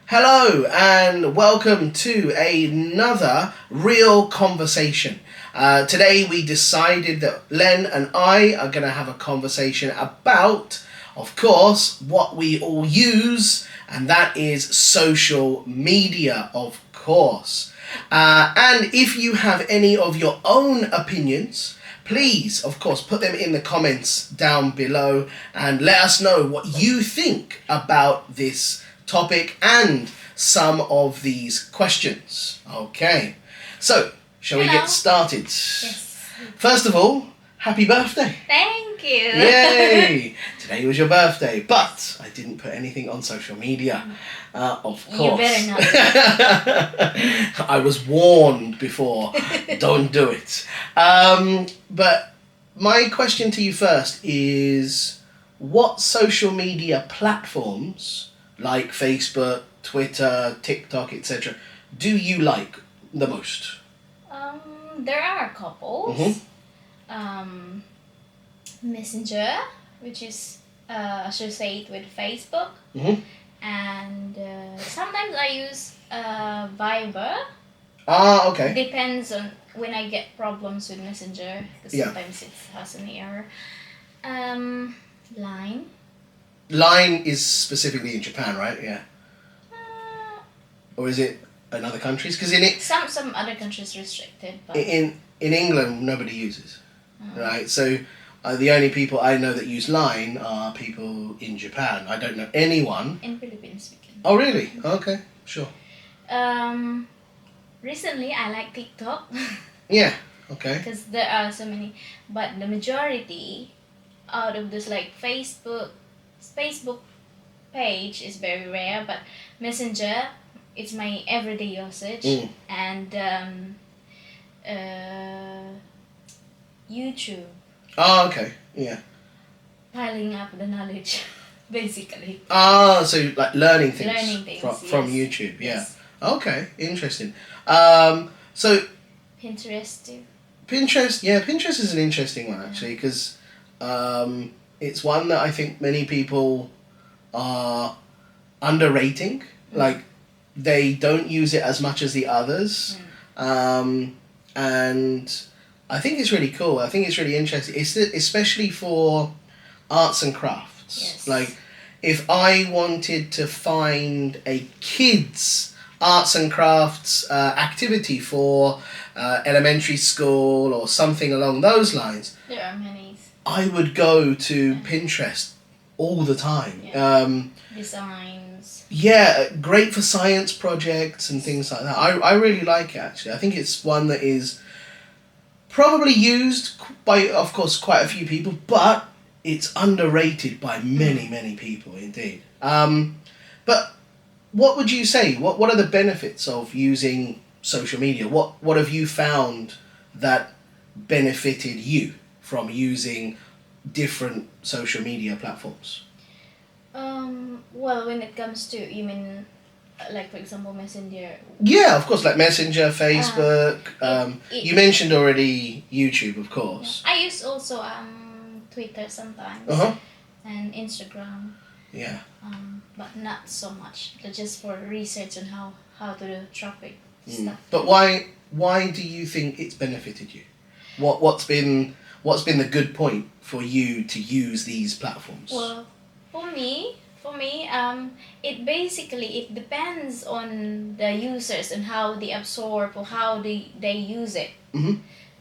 Hello and welcome to another real conversation. Today we decided that Len and I are going to have a conversation about, of course, what we all use, and that is social media, of course. And if you have any of your own opinions, please, of course, put them in the comments down below and let us know what you think about this topic and some of these questions. Okay, so shall we get started? Yes. First of all, happy birthday. Thank you. Yay! Today was your birthday, but I didn't put anything on social media, of course. You better not. I was warned before, don't do it. But my question to you first is, what social media platforms like Facebook, Twitter, TikTok, etc. do you like the most? There are a couple. Mm-hmm. Messenger, which is associated with Facebook, Mm-hmm. and sometimes I use Viber. Ah, okay. Depends on when I get problems with Messenger, because Yeah. sometimes it has an error. Line. Line is specifically in Japan, right? Yeah. Or is it in other countries? Because Some other countries restricted, but in England nobody uses, right? So the only people I know that use Line are people in Japan. I don't know anyone. in Philippines we can. Oh, really? Okay, sure. Recently I like TikTok Yeah. Okay. because there are so many, but the majority out of this, like Facebook page is very rare, but Messenger, it's my everyday usage. And YouTube, Oh, okay. Yeah. piling up the knowledge basically. Ah, so like learning things, Learning things, from yes. YouTube. Yeah. Yes. Okay, interesting. So Pinterest too. Pinterest, yeah, Pinterest is an interesting one actually because it's one that I think many people are underrating. Like they don't use it as much as the others, and I think it's really cool. I think it's really interesting. It's especially for arts and crafts. Yes. Like if I wanted to find a kids arts and crafts activity for elementary school or something along those lines, There are many I would go to Pinterest all the time. designs. Yeah, great for science projects and things like that. I really like it actually. I think it's one that is probably used by, of course, quite a few people, but it's underrated by many people indeed. But what would you say? What are the benefits of using social media? What have you found that benefited you from using different social media platforms? Well, when it comes to, you mean, like for example, Messenger. Yeah, of course, like Messenger, Facebook. it- You mentioned already YouTube, of course. I use also Twitter sometimes, and Instagram, Yeah. but not so much. Just for research on how to do traffic stuff. But why do you think it's benefited you? What's been the good point for you to use these platforms? Well, for me, it depends on the users and how they absorb or how they use it.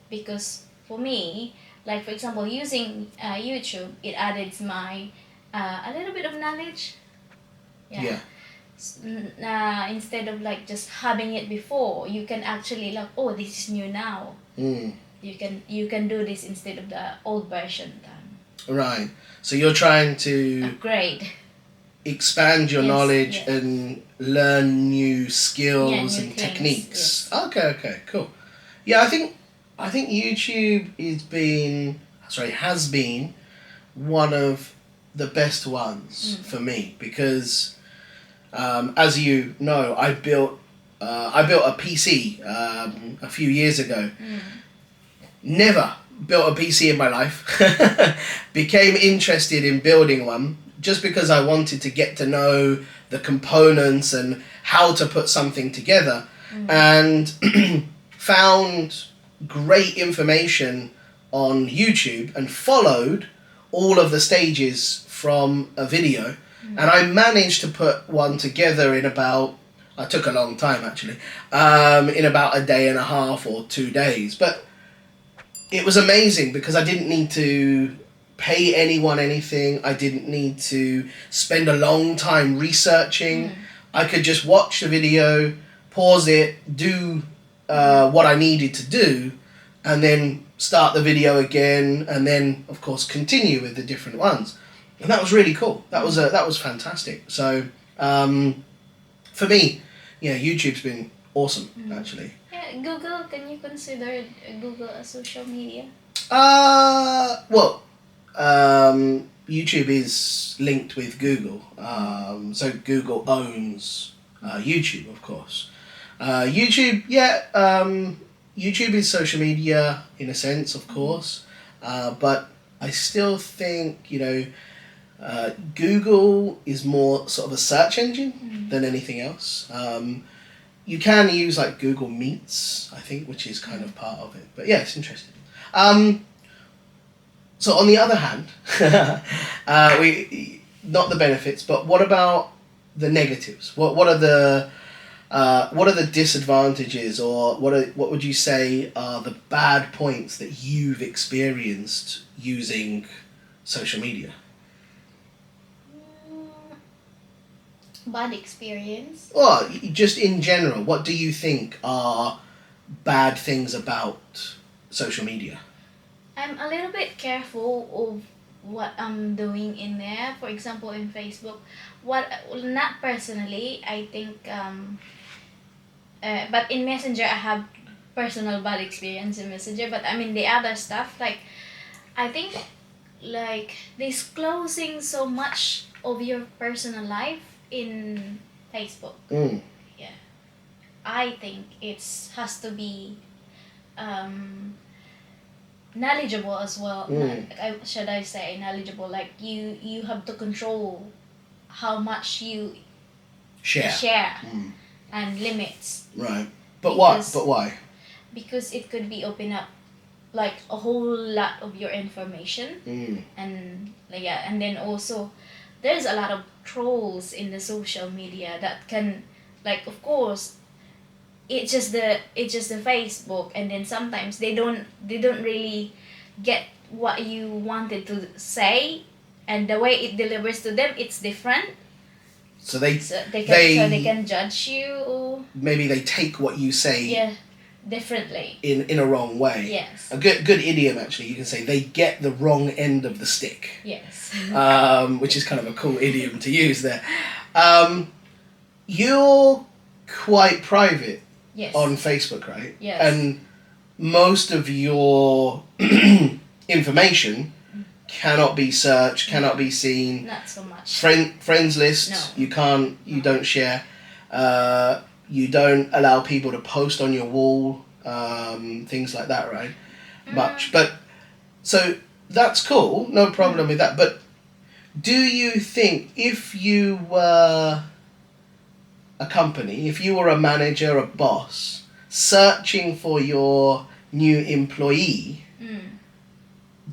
Because for me, like for example, using YouTube, it added my a little bit of knowledge. Yeah. Instead of like just having it before, you can actually like, oh, this is new now. You can do this instead of the old version. Right. So you're trying to Upgrade. expand your Yes, knowledge yes. and learn new skills new and things, techniques. Okay, cool. Yeah, I think YouTube has been one of the best ones for me because, as you know, I built a PC a few years ago. Never built a PC in my life. Became interested in building one just because I wanted to get to know the components and how to put something together, and found great information on YouTube and followed all of the stages from a video, and I managed to put one together in about, it took a long time actually, in about a day and a half or 2 days, but it was amazing because I didn't need to pay anyone anything. I didn't need to spend a long time researching. I could just watch the video, pause it, do what I needed to do, and then start the video again, and then of course continue with the different ones. And that was really cool. That was fantastic. So for me, YouTube's been awesome actually. Yeah, Google. Can you consider Google a social media? Well, YouTube is linked with Google, so Google owns YouTube, of course. YouTube, YouTube is social media in a sense, of course, but I still think, Google is more sort of a search engine than anything else. You can use like Google Meets, I think, which is kind of part of it. But yeah, it's interesting. So on the other hand, we not the benefits, but what about the negatives? What are the disadvantages, or what would you say are the bad points that you've experienced using social media? Bad experience? Well, just in general, what do you think are bad things about social media? I'm a little bit careful of what I'm doing in there. For example, in Facebook, not personally, I think, but in Messenger, I have personal bad experience in Messenger. But I mean, the other stuff, like, I think, like, disclosing so much of your personal life in Facebook. Yeah, I think has to be knowledgeable as well. Should I say knowledgeable? Like you have to control how much you share and limits. Right, but why? Because it could be open up like a whole lot of your information, and and then also there's a lot of trolls in the social media that can, like, of course, it's just the Facebook, and then sometimes they don't really get what you wanted to say, and the way it delivers to them, it's different. So they can judge you. Maybe they take what you say differently in a wrong way. Yes. A good idiom actually. You can say they get the wrong end of the stick. Yes. Which is kind of a cool idiom to use there. You're quite private. Yes. On Facebook, right? Yes. And most of your information cannot be searched, cannot be seen. Not so much. Friends list, no. You don't share. You don't allow people to post on your wall, things like that, right? Much. But, so, that's cool, no problem with that. But, do you think if you were a company, if you were a manager, a boss, searching for your new employee,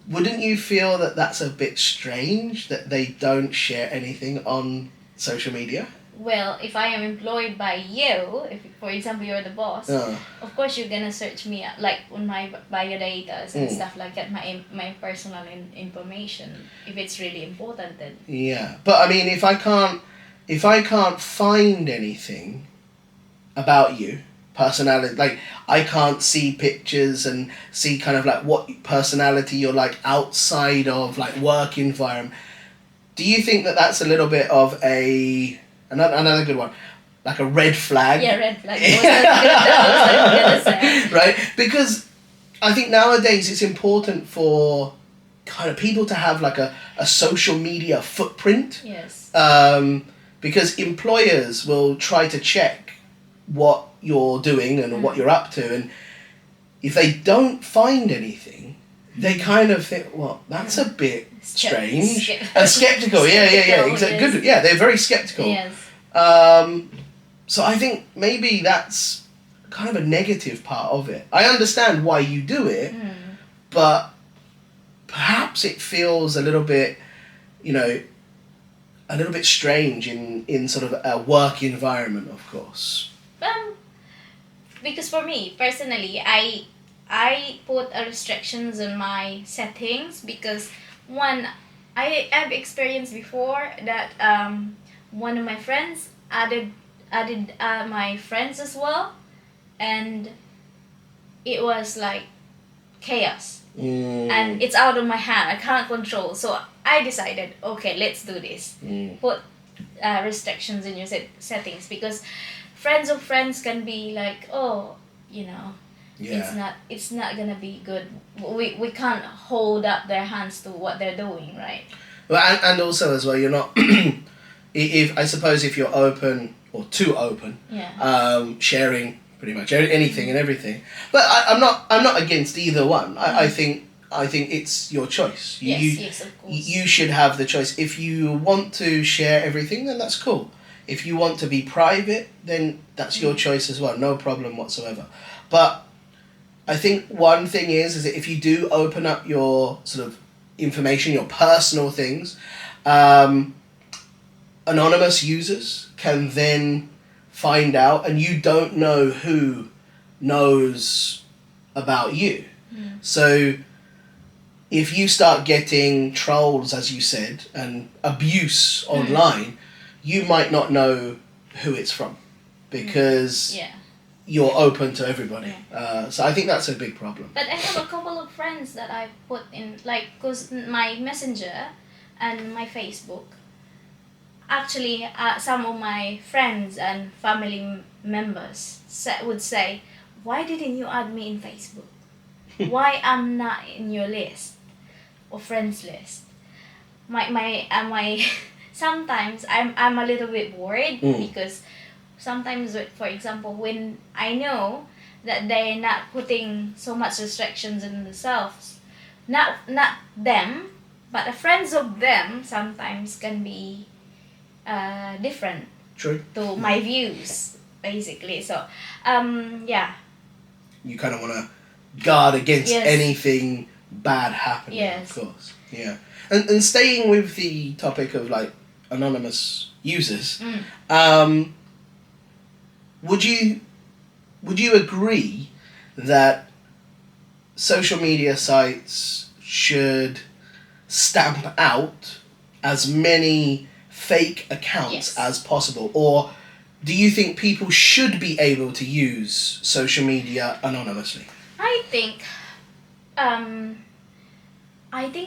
wouldn't you feel that that's a bit strange that they don't share anything on social media? Well, if I am employed by you, if for example you're the boss, of course you're gonna search me like on my biodata and stuff like that, my personal information, if it's really important then. Yeah, but I mean, if I can't find anything about you, personality, like I can't see pictures and see kind of like what personality you're like outside of like work environment, do you think that that's a little bit of another good one, like a red flag? Yeah, red flag. That was gonna say. Right? Because I think nowadays it's important for kind of people to have like a social media footprint. Yes. Because employers will try to check what you're doing and what you're up to, and if they don't find anything, they kind of think, well, that's a bit strange and skeptical. Yeah, exactly. Yes. Good. Yeah, they're very skeptical. Yes. So I think maybe that's kind of a negative part of it. I understand why you do it, but perhaps it feels a little bit, you know, a little bit strange in sort of a work environment, of course. Because for me personally, I put a restrictions on my settings because one, I've experienced before that one of my friends added my friends as well, and it was like chaos. And it's out of my hand. I can't control. So I decided, okay, let's do this. Put restrictions in your settings, because friends of friends can be like, oh, you know, it's not gonna be good. We can't hold up their hands to what they're doing, right? Well, and also as well, you're not. If I suppose if you're open or too open, sharing pretty much anything and everything. But I'm not against either one. I think it's your choice. Yes, of course. You should have the choice. If you want to share everything, then that's cool. If you want to be private, then that's your choice as well. No problem whatsoever. But I think one thing is that if you do open up your sort of information, your personal things, anonymous users can then find out, and you don't know who knows about you. So if you start getting trolls, as you said, and abuse online, you might not know who it's from because you're open to everybody. So I think that's a big problem. But I have a couple of friends that I put in, like, because my Messenger and my Facebook, actually some of my friends and family members would say, why didn't you add me in Facebook? Why I'm not in your list or friends list? My sometimes I'm a little bit worried because sometimes, for example, when I know that they're not putting so much restrictions in themselves, not them, but the friends of them sometimes can be different. True. To my views, basically. So, You kind of want to guard against anything bad happening, of course. Yeah. And staying with the topic of, like, anonymous users, would you agree that social media sites should stamp out as many fake accounts as possible, or do you think people should be able to use social media anonymously? I think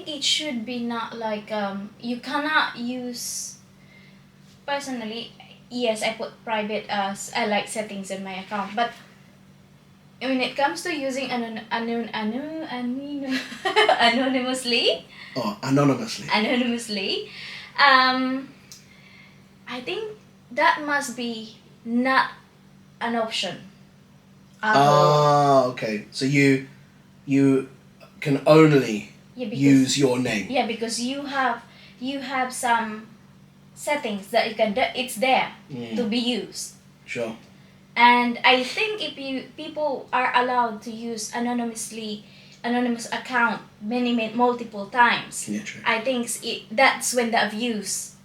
it should be not like you cannot use. Personally, yes, I put private I like settings in my account, but when it comes to using anonymously. Oh, anonymously. Anonymously, I think that must be not an option. Okay. So you can only use your name. Yeah, because you have some settings that it's there to be used. Sure. And I think if people are allowed to use anonymous account multiple times, I think that's when the abuse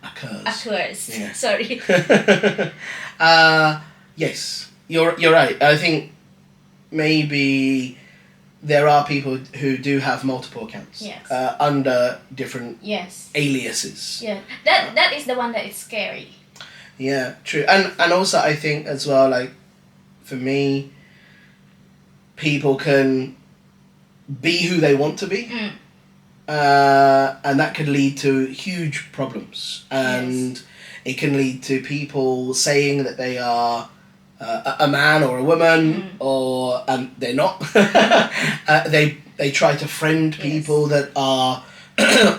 occurs. Yeah. Sorry. Yes, you're right. I think maybe there are people who do have multiple accounts under different aliases. Yeah, that is the one that is scary. Yeah, true. And also I think as well, like, for me, people can be who they want to be. And that could lead to huge problems. And it can lead to people saying that they are a man or a woman, or they're not. They try to friend people that are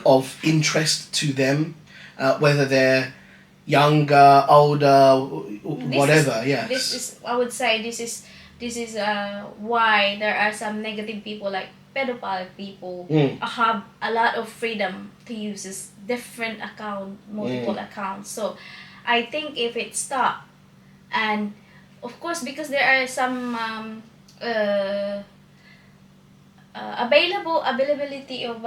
of interest to them, whether they're younger, older, whatever. This is, I would say, this is why there are some negative people, like pedophile people Mm. have a lot of freedom to use this different account, multiple accounts. So I think if it stopped, and of course because there are some availability of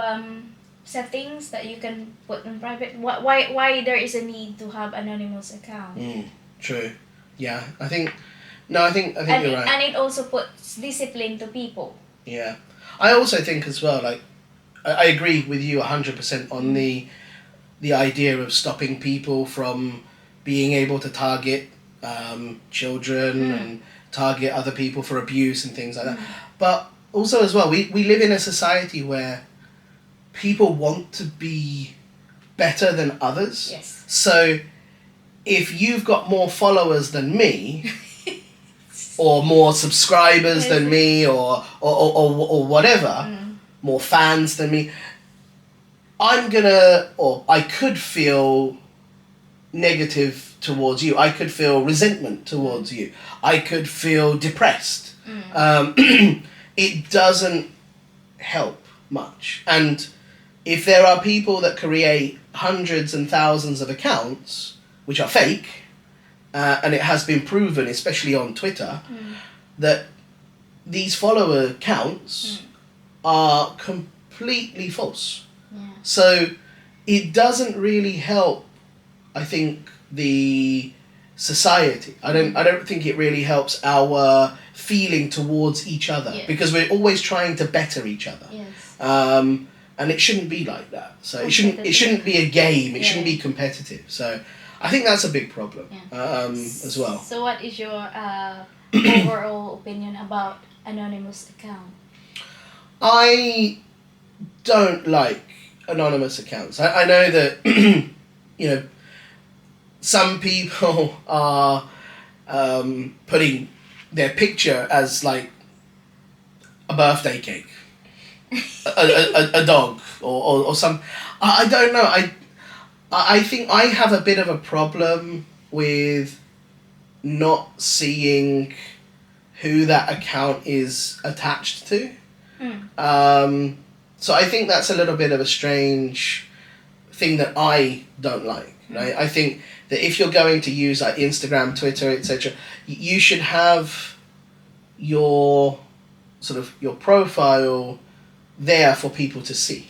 settings that you can put in private. Why there is a need to have anonymous account? True. Yeah, I think I think And you're right. and it also puts discipline to people. Yeah, I also think as well. Like, I agree with you 100% on the idea of stopping people from being able to target children and target other people for abuse and things like that. But also as well, we live in a society where people want to be better than others. Yes. So if you've got more followers than me, or more subscribers than me, or whatever, more fans than me, I could feel negative towards you. I could feel resentment towards you. I could feel depressed. It doesn't help much. And if there are people that create hundreds and thousands of accounts, which are fake, and it has been proven, especially on Twitter, that these follower counts are completely false. Yeah. So it doesn't really help, I think, the society. I don't think it really helps our feeling towards each other, because we're always trying to better each other. Yes. And it shouldn't be like that. So it shouldn't be a game. It shouldn't be competitive. So I think that's a big problem as well. So what is your overall opinion about anonymous account? I don't like anonymous accounts. I know that you know, some people are putting their picture as like a birthday cake, a dog, or some. I don't know. I think I have a bit of a problem with not seeing who that account is attached to. So I think that's a little bit of a strange thing that I don't like. Right? I think that if you're going to use like Instagram, Twitter, etc., you should have your sort of your profile there for people to see.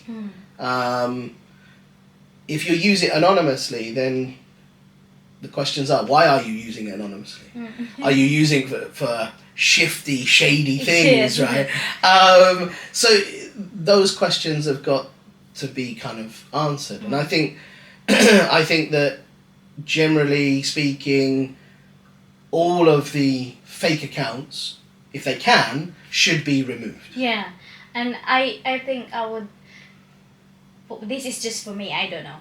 If you use it anonymously, then the questions are, why are you using it anonymously? Are you using it for shifty, shady things, right? So those questions have got to be kind of answered. And I think I think that generally speaking, all of the fake accounts, if they can, should be removed. Yeah, and I think I would. This is just for me. I don't know.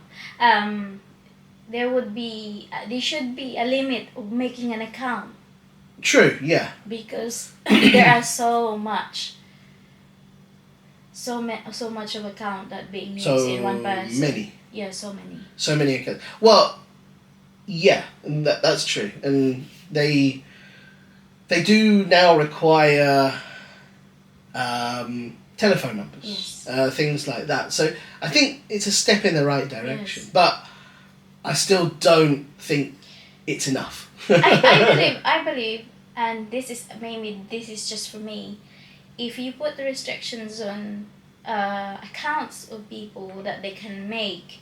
There should be a limit of making an account. True. Yeah. Because there are so much of account that being used in one person. Many. Yeah, so many. So many accounts. Well, yeah, and that's true, and they do now require telephone numbers, things like that. So I think it's a step in the right direction, but I still don't think it's enough. I believe, and this is just for me. If you put the restrictions on accounts of people that they can make,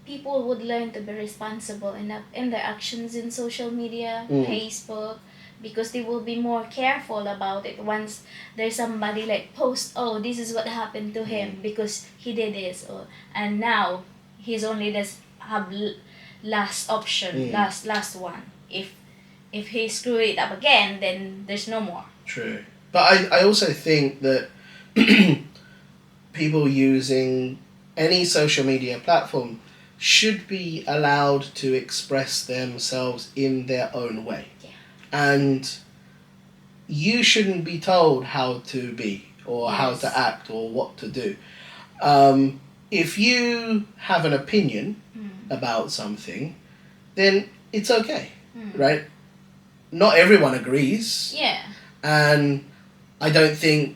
people would learn to be responsible in their actions in social media, Facebook, because they will be more careful about it once there's somebody like post, oh, this is what happened to him because he did this, and now he's only this have last option, last one. If he screw it up again, then there's no more. True. But I also think that people using any social media platform should be allowed to express themselves in their own way. Yeah. And you shouldn't be told how to be or how to act or what to do. If you have an opinion about something, then it's okay, right? Not everyone agrees. Yeah. And I don't think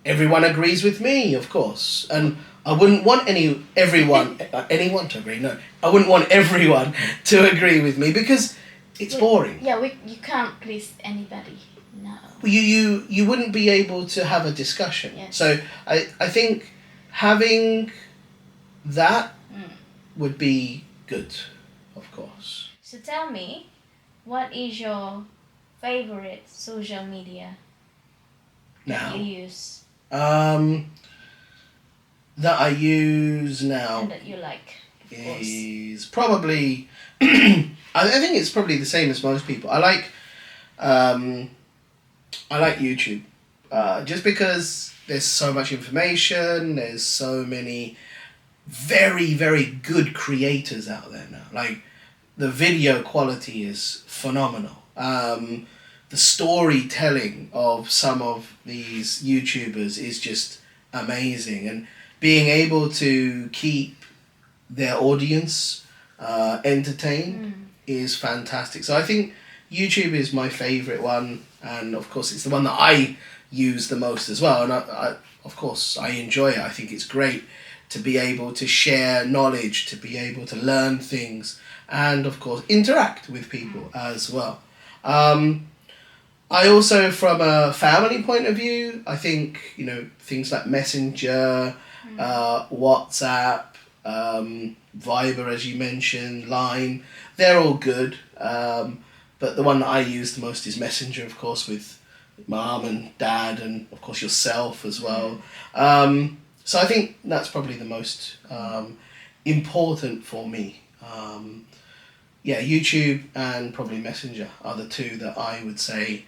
everyone agrees with me, of course. And I wouldn't want anyone to agree. No, I wouldn't want everyone to agree with me because it's boring. Yeah, you can't please anybody. No. You wouldn't be able to have a discussion. Yes. So I think having that would be good, of course. So tell me, what is your favorite social media that you use? That I use now And that you like, of course. is probably I think it's probably the same as most people. I like YouTube, just because there's so much information. There's so many very, very good creators out there now. Like, the video quality is phenomenal. The storytelling of some of these YouTubers is just amazing, and being able to keep their audience entertained is fantastic. So I think YouTube is my favourite one, and of course it's the one that I use the most as well. And I of course I enjoy it. I think it's great to be able to share knowledge, to be able to learn things, and of course interact with people as well. I also, from a family point of view, I think, things like Messenger, WhatsApp, Viber, as you mentioned, Line, they're all good. But the one that I use the most is Messenger, of course, with mum and dad, and of course yourself as well. So I think that's probably the most important for me. YouTube and probably Messenger are the two that I would say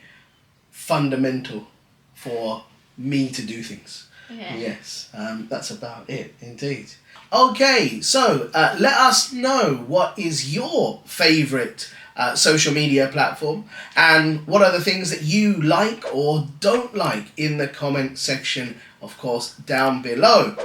fundamental for me to do things. Okay. Yes, that's about it, indeed. Okay, so let us know what is your favourite social media platform, and what are the things that you like or don't like in the comment section, of course, down below.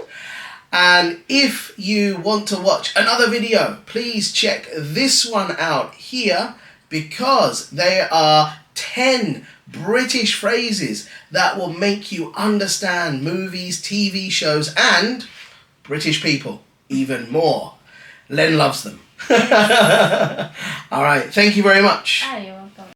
And if you want to watch another video, please check this one out here, because there are 10 British phrases that will make you understand movies, TV shows, and British people even more. Len loves them. All right, thank you very much. You're